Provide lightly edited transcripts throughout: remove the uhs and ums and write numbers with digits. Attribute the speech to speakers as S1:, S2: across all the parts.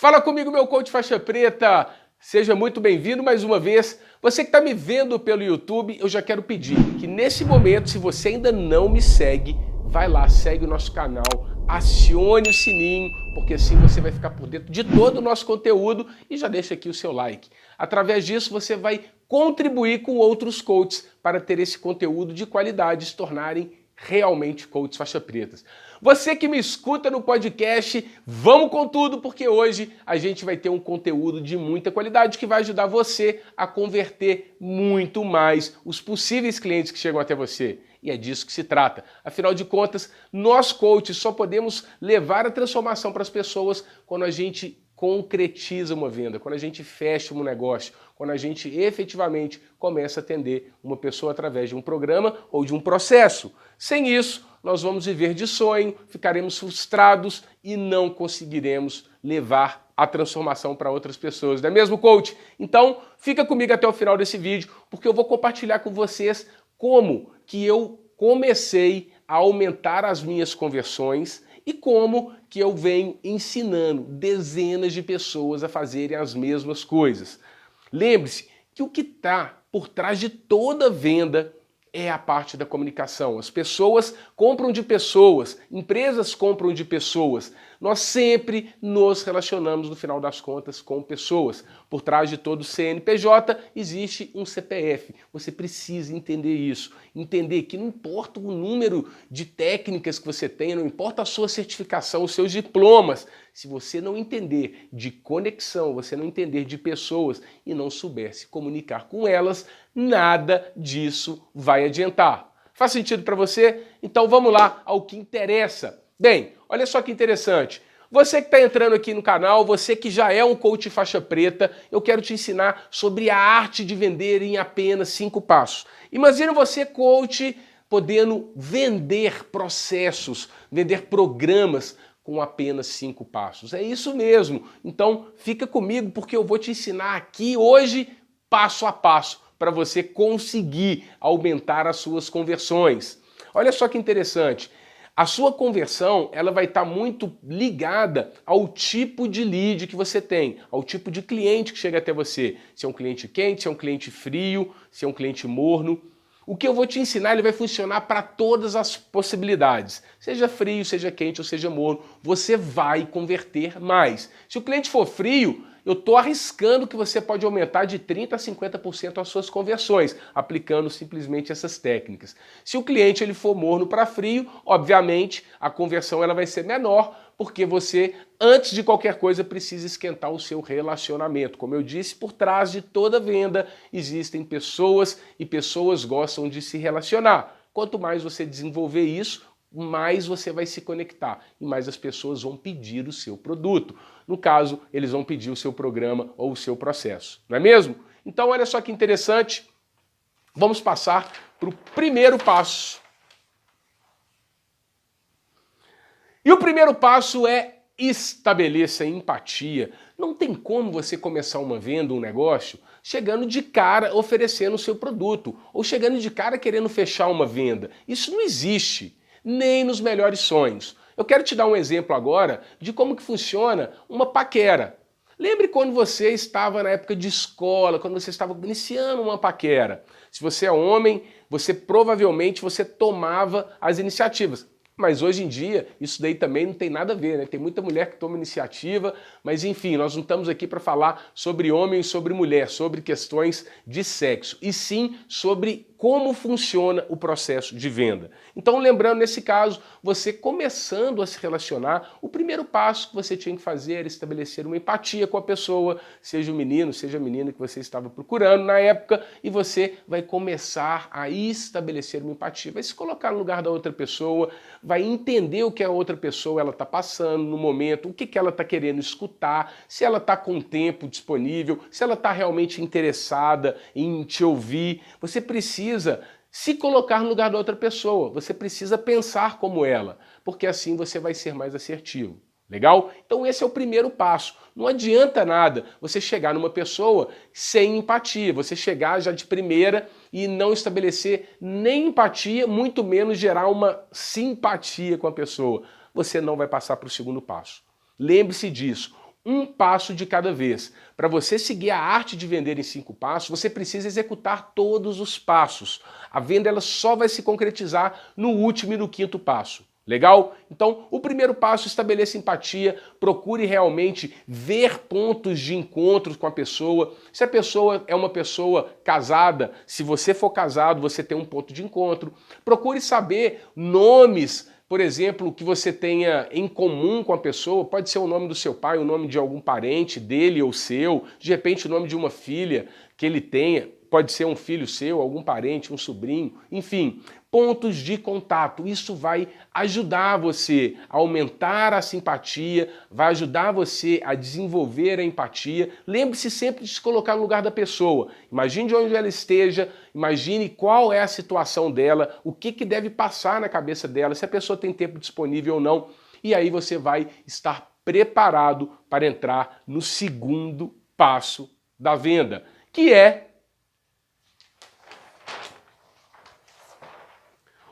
S1: Fala comigo, meu coach faixa preta. Seja muito bem-vindo mais uma vez. Você que está me vendo pelo YouTube, eu já quero pedir que nesse momento, se você ainda não me segue, vai lá, segue o nosso canal, acione o sininho, porque assim você vai ficar por dentro de todo o nosso conteúdo e já deixa aqui o seu like. Através disso, você vai contribuir com outros coaches para ter esse conteúdo de qualidade, se tornarem realmente coaches faixa pretas. Você que me escuta no podcast, vamos com tudo, porque hoje a gente vai ter um conteúdo de muita qualidade que vai ajudar você a converter muito mais os possíveis clientes que chegam até você. E é disso que se trata. Afinal de contas, nós coaches só podemos levar a transformação para as pessoas quando a gente concretiza uma venda, quando a gente fecha um negócio, quando a gente efetivamente começa a atender uma pessoa através de um programa ou de um processo. Sem isso, nós vamos viver de sonho, ficaremos frustrados e não conseguiremos levar a transformação para outras pessoas. Não é mesmo, coach? Então, fica comigo até o final desse vídeo, porque eu vou compartilhar com vocês como que eu comecei a aumentar as minhas conversões e como que eu venho ensinando dezenas de pessoas a fazerem as mesmas coisas. Lembre-se que o que está por trás de toda venda é a parte da comunicação. As pessoas compram de pessoas, empresas compram de pessoas. Nós sempre nos relacionamos, no final das contas, com pessoas. Por trás de todo CNPJ existe um CPF. Você precisa entender isso. Entender que não importa o número de técnicas que você tenha, não importa a sua certificação, os seus diplomas. Se você não entender de conexão, você não entender de pessoas e não souber se comunicar com elas, nada disso vai adiantar. Faz sentido para você? Então vamos lá ao que interessa. Bem, olha só que interessante. Você que está entrando aqui no canal, você que já é um coach faixa preta, eu quero te ensinar sobre a arte de vender em apenas 5 passos. Imagina você, coach, podendo vender processos, vender programas com apenas 5 passos. É isso mesmo. Então fica comigo porque eu vou te ensinar aqui hoje, passo a passo, para você conseguir aumentar as suas conversões. Olha só que interessante. A sua conversão ela vai estar muito ligada ao tipo de lead que você tem, ao tipo de cliente que chega até você. Se é um cliente quente, se é um cliente frio, se é um cliente morno. O que eu vou te ensinar ele vai funcionar para todas as possibilidades. Seja frio, seja quente ou seja morno, você vai converter mais. Se o cliente for frio, eu estou arriscando que você pode aumentar de 30% a 50% as suas conversões, aplicando simplesmente essas técnicas. Se o cliente ele for morno para frio, obviamente a conversão ela vai ser menor, porque você, antes de qualquer coisa, precisa esquentar o seu relacionamento. Como eu disse, por trás de toda venda existem pessoas e pessoas gostam de se relacionar. Quanto mais você desenvolver isso, mais você vai se conectar e mais as pessoas vão pedir o seu produto. No caso, eles vão pedir o seu programa ou o seu processo, não é mesmo? Então, olha só que interessante. Vamos passar para o primeiro passo. E o primeiro passo é estabeleça empatia. Não tem como você começar uma venda, um negócio, chegando de cara oferecendo o seu produto ou chegando de cara querendo fechar uma venda. Isso não existe, nem nos melhores sonhos. Eu quero te dar um exemplo agora de como que funciona uma paquera. Lembre quando você estava na época de escola, quando você estava iniciando uma paquera. Se você é homem, você provavelmente tomava as iniciativas. Mas hoje em dia, isso daí também não tem nada a ver, né? Tem muita mulher que toma iniciativa, mas enfim, nós não estamos aqui para falar sobre homem e sobre mulher, sobre questões de sexo, e sim sobre como funciona o processo de venda. Então, lembrando, nesse caso, você começando a se relacionar, o primeiro passo que você tinha que fazer era estabelecer uma empatia com a pessoa, seja o menino, seja a menina que você estava procurando na época, e você vai começar a estabelecer uma empatia, vai se colocar no lugar da outra pessoa, vai entender o que a outra pessoa ela está passando no momento, o que ela está querendo escutar, se ela está com tempo disponível, se ela está realmente interessada em te ouvir. Você precisa se colocar no lugar da outra pessoa, você precisa pensar como ela, porque assim você vai ser mais assertivo. Legal? Então esse é o primeiro passo. Não adianta nada você chegar numa pessoa sem empatia, você chegar já de primeira e não estabelecer nem empatia, muito menos gerar uma simpatia com a pessoa. Você não vai passar para o segundo passo. Lembre-se disso. um passo de cada vez. Para você seguir a arte de vender em 5 passos, você precisa executar todos os passos. A venda ela só vai se concretizar no último e no 5º passo. Legal? Então, o primeiro passo, estabeleça empatia, procure realmente ver pontos de encontro com a pessoa. Se a pessoa é uma pessoa casada, se você for casado, você tem um ponto de encontro. Procure saber nomes, por exemplo, que você tenha em comum com a pessoa. Pode ser o nome do seu pai, o nome de algum parente dele ou seu, de repente o nome de uma filha que ele tenha. Pode ser um filho seu, algum parente, um sobrinho, enfim, pontos de contato. Isso vai ajudar você a aumentar a simpatia, vai ajudar você a desenvolver a empatia. Lembre-se sempre de se colocar no lugar da pessoa. Imagine de onde ela esteja, imagine qual é a situação dela, o que deve passar na cabeça dela, se a pessoa tem tempo disponível ou não. E aí você vai estar preparado para entrar no segundo passo da venda, que é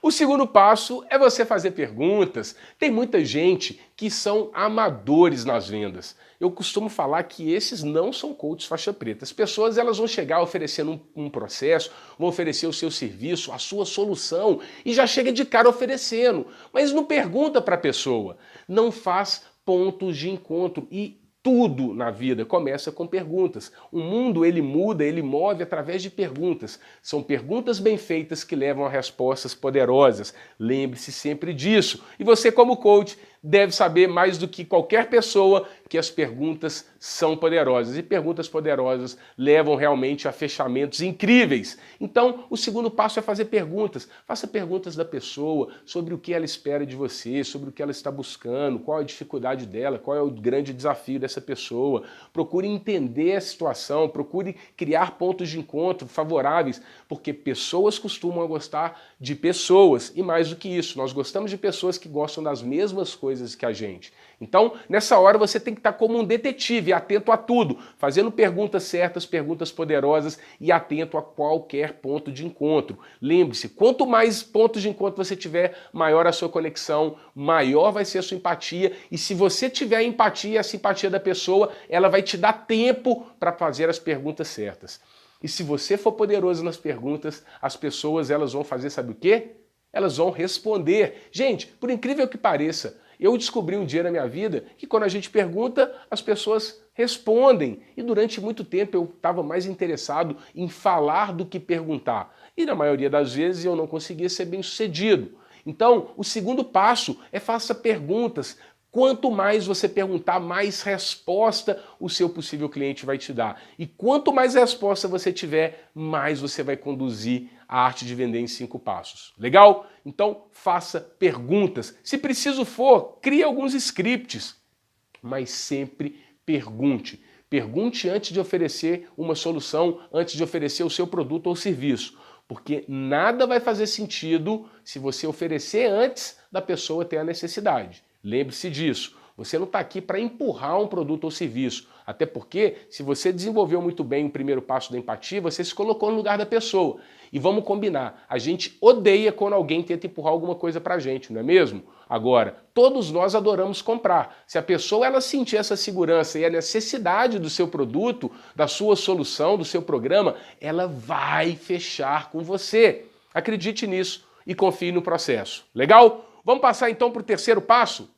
S1: o segundo passo é você fazer perguntas. Tem muita gente que são amadores nas vendas. Eu costumo falar que esses não são coaches faixa preta. As pessoas elas vão chegar oferecendo um processo, vão oferecer o seu serviço, a sua solução e já chega de cara oferecendo. Mas não pergunta para a pessoa, não faz pontos de encontro e tudo na vida começa com perguntas. O mundo ele muda, ele move através de perguntas. São perguntas bem feitas que levam a respostas poderosas. Lembre-se sempre disso. E você como coach deve saber mais do que qualquer pessoa que as perguntas são poderosas. E perguntas poderosas levam realmente a fechamentos incríveis. Então, o segundo passo é fazer perguntas. Faça perguntas da pessoa sobre o que ela espera de você, sobre o que ela está buscando, qual a dificuldade dela, qual é o grande desafio dessa pessoa. Procure entender a situação, procure criar pontos de encontro favoráveis, porque pessoas costumam gostar de pessoas. E mais do que isso, nós gostamos de pessoas que gostam das mesmas coisas que a gente. Então, nessa hora você tem que estar como um detetive, atento a tudo, fazendo perguntas certas, perguntas poderosas e atento a qualquer ponto de encontro. Lembre-se, quanto mais pontos de encontro você tiver, maior a sua conexão, maior vai ser a sua empatia e se você tiver a empatia e a simpatia da pessoa, ela vai te dar tempo para fazer as perguntas certas. E se você for poderoso nas perguntas, as pessoas elas vão fazer sabe o quê? Elas vão responder. Gente, por incrível que pareça, eu descobri um dia na minha vida que quando a gente pergunta, as pessoas respondem. E durante muito tempo eu estava mais interessado em falar do que perguntar. E na maioria das vezes eu não conseguia ser bem sucedido. Então, o segundo passo é faça perguntas. Quanto mais você perguntar, mais resposta o seu possível cliente vai te dar. E quanto mais resposta você tiver, mais você vai conduzir a arte de vender em 5 passos. Legal? Então, faça perguntas. Se preciso for, crie alguns scripts. Mas sempre pergunte. Pergunte antes de oferecer uma solução, antes de oferecer o seu produto ou serviço. Porque nada vai fazer sentido se você oferecer antes da pessoa ter a necessidade. Lembre-se disso. Você não está aqui para empurrar um produto ou serviço. Até porque, se você desenvolveu muito bem o primeiro passo da empatia, você se colocou no lugar da pessoa. E vamos combinar, a gente odeia quando alguém tenta empurrar alguma coisa para a gente, não é mesmo? Agora, todos nós adoramos comprar. Se a pessoa ela sentir essa segurança e a necessidade do seu produto, da sua solução, do seu programa, ela vai fechar com você. Acredite nisso e confie no processo. Legal? Vamos passar então para o terceiro passo?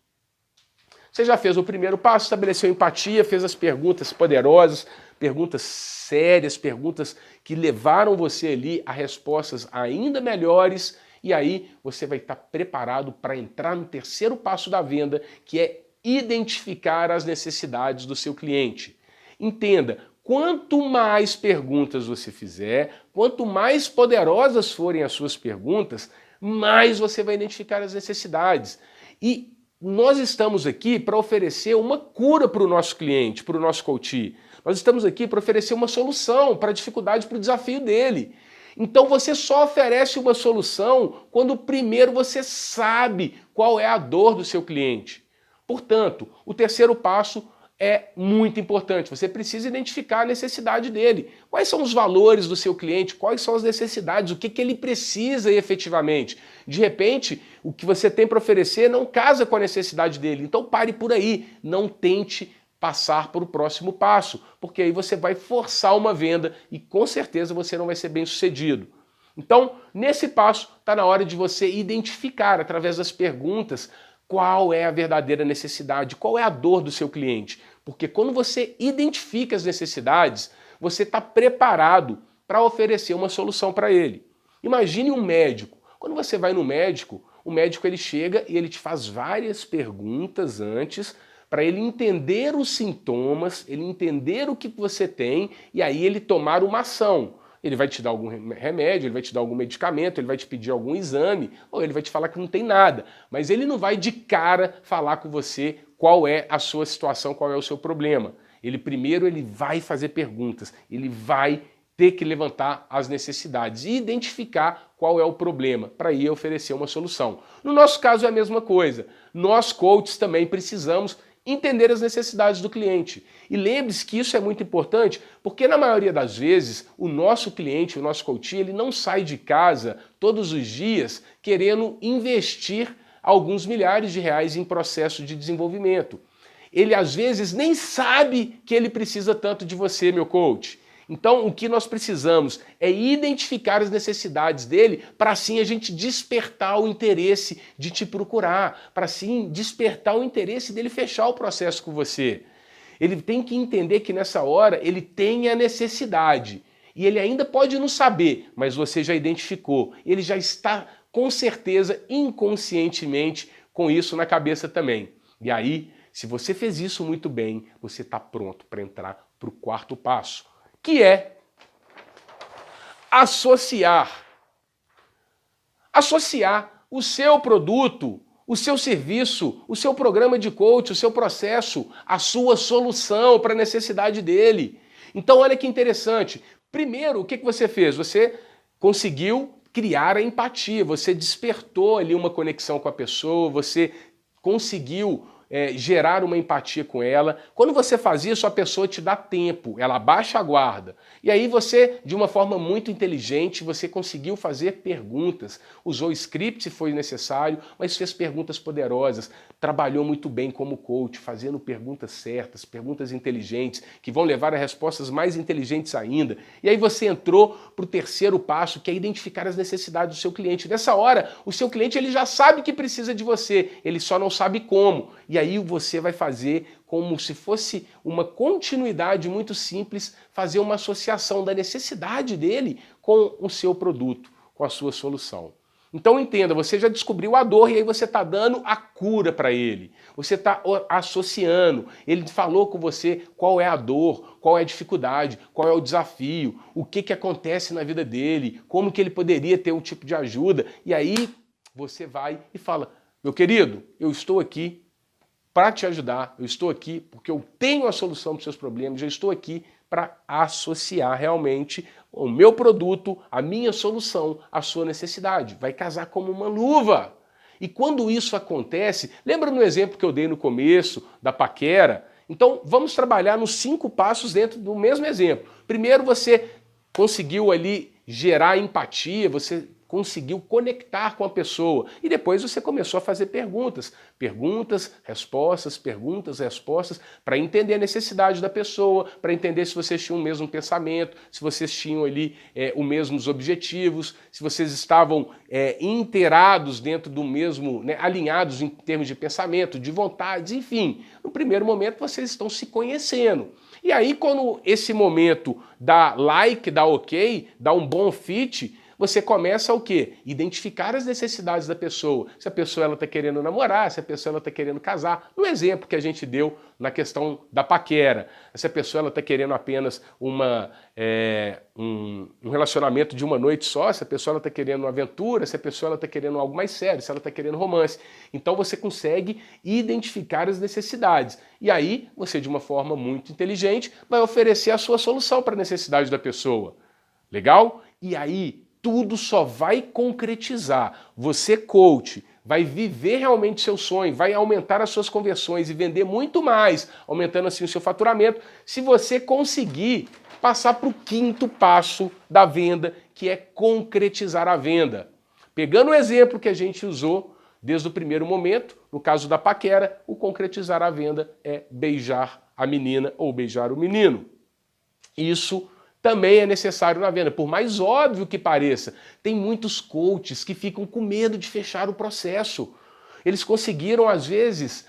S1: Você já fez o primeiro passo, estabeleceu empatia, fez as perguntas poderosas, perguntas sérias, perguntas que levaram você ali a respostas ainda melhores e aí você vai estar preparado para entrar no terceiro passo da venda, que é identificar as necessidades do seu cliente. Entenda, quanto mais perguntas você fizer, quanto mais poderosas forem as suas perguntas, mais você vai identificar as necessidades. E nós estamos aqui para oferecer uma cura para o nosso cliente, para o nosso coach. Nós estamos aqui para oferecer uma solução para a dificuldade, para o desafio dele. Então você só oferece uma solução quando primeiro você sabe qual é a dor do seu cliente. Portanto, o terceiro passo é muito importante. Você precisa identificar a necessidade dele. Quais são os valores do seu cliente? Quais são as necessidades? O que ele precisa efetivamente? De repente, o que você tem para oferecer não casa com a necessidade dele. Então pare por aí. Não tente passar para o próximo passo, porque aí você vai forçar uma venda e com certeza você não vai ser bem sucedido. Então, nesse passo, está na hora de você identificar, através das perguntas, qual é a verdadeira necessidade, qual é a dor do seu cliente. Porque quando você identifica as necessidades, você está preparado para oferecer uma solução para ele. Imagine um médico. Quando você vai no médico, o médico ele chega e ele te faz várias perguntas antes para ele entender os sintomas, ele entender o que você tem e aí ele tomar uma ação. Ele vai te dar algum remédio, ele vai te dar algum medicamento, ele vai te pedir algum exame, ou ele vai te falar que não tem nada. Mas ele não vai de cara falar com você qual é a sua situação, qual é o seu problema. Primeiro ele vai fazer perguntas, ele vai ter que levantar as necessidades e identificar qual é o problema para aí oferecer uma solução. No nosso caso é a mesma coisa. Nós, coaches, também precisamos entender as necessidades do cliente. E lembre-se que isso é muito importante, porque na maioria das vezes o nosso cliente, o nosso coach, ele não sai de casa todos os dias querendo investir alguns milhares de reais em processo de desenvolvimento. Ele às vezes nem sabe que ele precisa tanto de você, meu coach. Então, o que nós precisamos é identificar as necessidades dele para assim a gente despertar o interesse de te procurar, para assim despertar o interesse dele fechar o processo com você. Ele tem que entender que nessa hora ele tem a necessidade e ele ainda pode não saber, mas você já identificou. Ele já está com certeza inconscientemente com isso na cabeça também. E aí, se você fez isso muito bem, você está pronto para entrar para o quarto passo, que é associar. Associar o seu produto, o seu serviço, o seu programa de coach, o seu processo, a sua solução para a necessidade dele. Então olha que interessante. Primeiro, o que você fez? Você conseguiu criar a empatia, você despertou ali uma conexão com a pessoa, você conseguiu gerar uma empatia com ela. Quando você faz isso, a pessoa te dá tempo, ela baixa a guarda. E aí você, de uma forma muito inteligente, você conseguiu fazer perguntas. Usou script se foi necessário, mas fez perguntas poderosas. Trabalhou muito bem como coach, fazendo perguntas certas, perguntas inteligentes, que vão levar a respostas mais inteligentes ainda. E aí você entrou para o terceiro passo, que é identificar as necessidades do seu cliente. Nessa hora, o seu cliente ele já sabe que precisa de você, ele só não sabe como. E aí você vai fazer como se fosse uma continuidade muito simples, fazer uma associação da necessidade dele com o seu produto, com a sua solução. Então entenda, você já descobriu a dor e aí você está dando a cura para ele. Você está associando, ele falou com você qual é a dor, qual é a dificuldade, qual é o desafio, o que acontece na vida dele, como que ele poderia ter um tipo de ajuda. E aí você vai e fala, meu querido, eu estou aqui para te ajudar, eu estou aqui porque eu tenho a solução para os seus problemas, eu estou aqui para associar realmente o meu produto, a minha solução, à sua necessidade. Vai casar como uma luva. E quando isso acontece, lembra no exemplo que eu dei no começo da paquera? Então vamos trabalhar nos 5 passos dentro do mesmo exemplo. Primeiro você conseguiu ali gerar empatia, você conseguiu conectar com a pessoa e depois você começou a fazer perguntas, respostas, para entender a necessidade da pessoa, para entender se vocês tinham o mesmo pensamento, se vocês tinham ali os mesmos objetivos, se vocês estavam inteirados dentro do mesmo, alinhados em termos de pensamento, de vontades, enfim. No primeiro momento vocês estão se conhecendo. E aí quando esse momento dá like, dá ok, dá um bom fit, você começa o quê? Identificar as necessidades da pessoa. Se a pessoa está querendo namorar, se a pessoa está querendo casar. No exemplo que a gente deu na questão da paquera. Se a pessoa está querendo apenas um relacionamento de uma noite só, se a pessoa está querendo uma aventura, se a pessoa está querendo algo mais sério, se ela está querendo romance. Então você consegue identificar as necessidades. E aí você, de uma forma muito inteligente, vai oferecer a sua solução para a necessidade da pessoa. Legal? E aí tudo só vai concretizar. Você, coach, vai viver realmente seu sonho, vai aumentar as suas conversões e vender muito mais, aumentando assim o seu faturamento, se você conseguir passar para o 5º passo da venda, que é concretizar a venda. Pegando o exemplo que a gente usou desde o primeiro momento, no caso da paquera, o concretizar a venda é beijar a menina ou beijar o menino. Isso também é necessário na venda, por mais óbvio que pareça. Tem muitos coaches que ficam com medo de fechar o processo. Eles conseguiram, às vezes,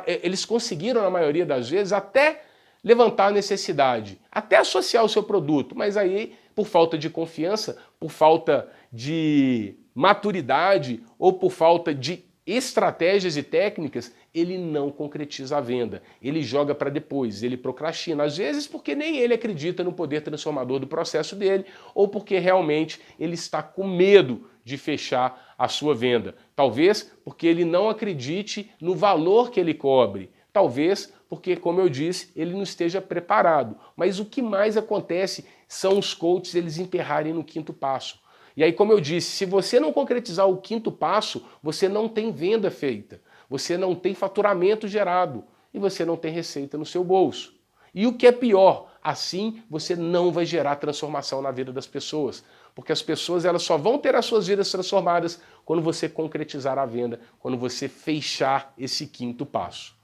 S1: eles conseguiram, na maioria das vezes, até levantar a necessidade, até associar o seu produto, mas aí, por falta de confiança, por falta de maturidade ou por falta de estratégias e técnicas, ele não concretiza a venda. Ele joga para depois, ele procrastina, às vezes porque nem ele acredita no poder transformador do processo dele ou porque realmente ele está com medo de fechar a sua venda. Talvez porque ele não acredite no valor que ele cobre. Talvez porque, como eu disse, ele não esteja preparado. Mas o que mais acontece são os coaches eles emperrarem no quinto passo. E aí, como eu disse, se você não concretizar o quinto passo, você não tem venda feita, você não tem faturamento gerado e você não tem receita no seu bolso. E o que é pior, assim você não vai gerar transformação na vida das pessoas, porque as pessoas elas só vão ter as suas vidas transformadas quando você concretizar a venda, quando você fechar esse quinto passo.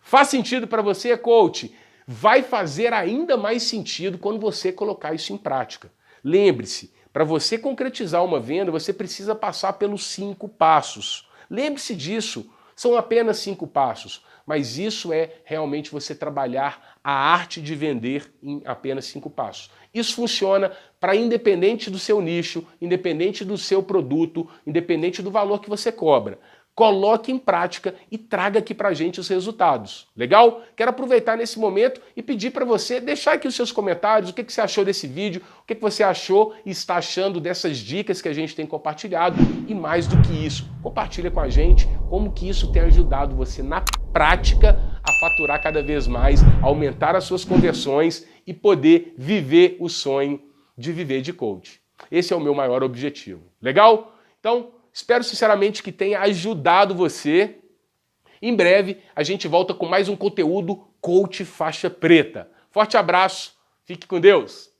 S1: Faz sentido para você, coach? Vai fazer ainda mais sentido quando você colocar isso em prática. Lembre-se, para você concretizar uma venda, você precisa passar pelos 5 passos. Lembre-se disso, são apenas 5 passos, mas isso é realmente você trabalhar a arte de vender em apenas 5 passos. Isso funciona para independente do seu nicho, independente do seu produto, independente do valor que você cobra. Coloque em prática e traga aqui pra gente os resultados. Legal? Quero aproveitar nesse momento e pedir para você deixar aqui os seus comentários, o que você achou desse vídeo, o que você achou e está achando dessas dicas que a gente tem compartilhado e mais do que isso, compartilha com a gente como que isso tem ajudado você na prática a faturar cada vez mais, aumentar as suas conversões e poder viver o sonho de viver de coach. Esse é o meu maior objetivo. Legal? Então, espero sinceramente que tenha ajudado você. Em breve a gente volta com mais um conteúdo Coach Faixa Preta. Forte abraço, fique com Deus!